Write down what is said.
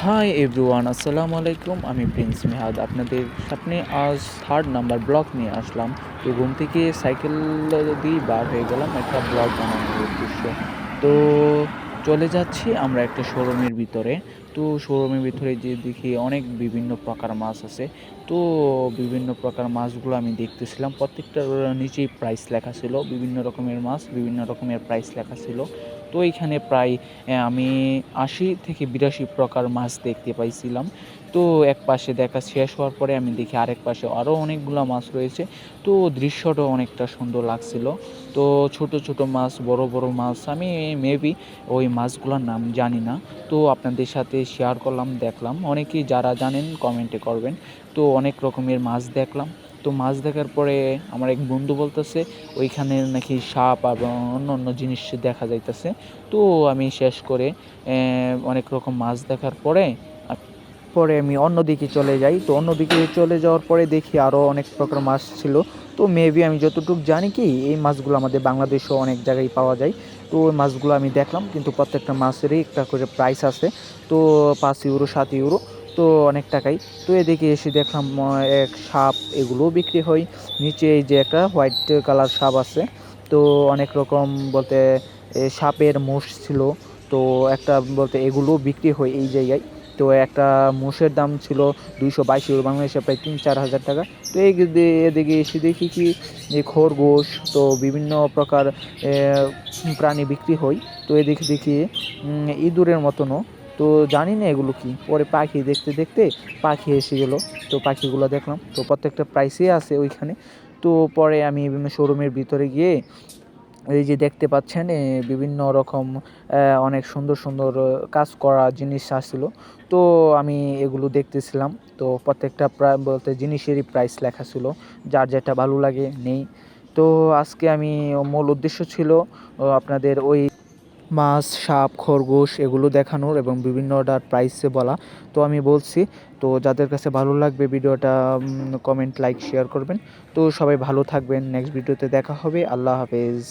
Hi everyone, আসসালামু আলাইকুম। আমি প্রিন্স মিহাদ আপনাদের সামনে আজ 3rd নাম্বার ব্লগ নিয়ে আসলাম। তো ঘুম থেকে সাইকেল দিয়ে বার হয়ে গেলাম একটা ব্লগ বানানোর উদ্দেশ্য। তো চলে যাচ্ছি আমরা একটা শোরুমের ভিতরে। তো শোরুমের ভিতরে যেয়ে দেখি অনেক বিভিন্ন প্রকার মাছ আছে। তো বিভিন্ন প্রকার মাছগুলো আমি দেখতেছিলাম। প্রত্যেকটার নিচেই প্রাইস লেখা ছিল। বিভিন্ন রকমের মাছ, বিভিন্ন রকমের প্রাইস লেখা ছিল। তো এইখানে প্রায় আমি ৮০ থেকে ৮২ প্রকার মাছ দেখতে পাইছিলাম। তো একপাশে দেখা শেষ হওয়ার পরে আমি দেখি আরেক পাশে আরও অনেকগুলা মাছ রয়েছে। তো দৃশ্যটাও অনেকটা সুন্দর লাগছিল। তো ছোট, ছোট মাছ, বড়, বড় মাছ আমি মেবি ওই মাছগুলার নাম জানি না। তো আপনাদের সাথে শেয়ার করলাম, দেখলাম। অনেকেই যারা জানেন কমেন্টে করবেন। তো অনেক রকমের মাছ দেখলাম। তো মাছ দেখার পরে আমার এক বন্ধু বলতেছে ওইখানে নাকি সাপ এবং অন্য জিনিস দেখা যাইতেছে। তো আমি শেষ করে অনেক রকম মাছ দেখার পরে আমি অন্যদিকে চলে যাই। তো অন্যদিকে চলে যাওয়ার পরে দেখি আরও অনেক প্রকার মাছ ছিল। তো মেবি আমি যতটুকু জানি কি এই মাছগুলো আমাদের বাংলাদেশেও অনেক জায়গায় পাওয়া যায়। তো ওই মাছগুলো আমি দেখলাম, কিন্তু প্রত্যেকটা মাছেরই একটা করে প্রাইস আছে। তো 5 ইউরো, 7 ইউরো, তো অনেক টাকাই। তো এদিকে এসে দেখলাম এক সাপ, এগুলোও বিক্রি হয়। নিচে এই যে একটা হোয়াইট কালার সাপ আছে। তো অনেক রকম বলতে সাপের মুষ ছিল। তো একটা বলতে এগুলোও বিক্রি হয় এই জায়গায়। তো একটা মোষের দাম ছিল 222 ইউরো, বাংলাদেশে প্রায় 3-4 হাজার টাকা। তো এদিকে এসে দেখি কি যে খরগোশ, তো বিভিন্ন প্রকার প্রাণী বিক্রি হয়। তো এদিকে দেখি ইঁদুরের মতনও। তো জানি না এগুলো কি। পরে পাখি দেখতে দেখতে পাখি এসে গেল। তো পাখিগুলো দেখলাম, তো প্রত্যেকটা প্রাইসই আছে ওইখানে। তো পরে আমি বিভিন্ন শোরুমের ভিতরে গিয়ে এই যে দেখতে পাচ্ছেন বিভিন্ন রকম অনেক সুন্দর সুন্দর কাজ করা জিনিস আসছিল। তো আমি এগুলো দেখতেছিলাম। তো প্রত্যেকটা বলতে জিনিসেরই প্রাইস লেখা ছিল, যার যেটা ভালো লাগে নেই। তো আজকে আমি মূল উদ্দেশ্য ছিল আপনাদের ওই মাছ, সাপ, খরগোশ এগুলো দেখানোর এবং বিভিন্নটার প্রাইসে বলা। তো আমি বলছি, তো যাদের কাছে ভালো লাগবে ভিডিওটা কমেন্ট, লাইক, শেয়ার করবেন। তো সবাই ভালো থাকবেন। নেক্সট ভিডিওতে দেখা হবে। আল্লাহ হাফেজ।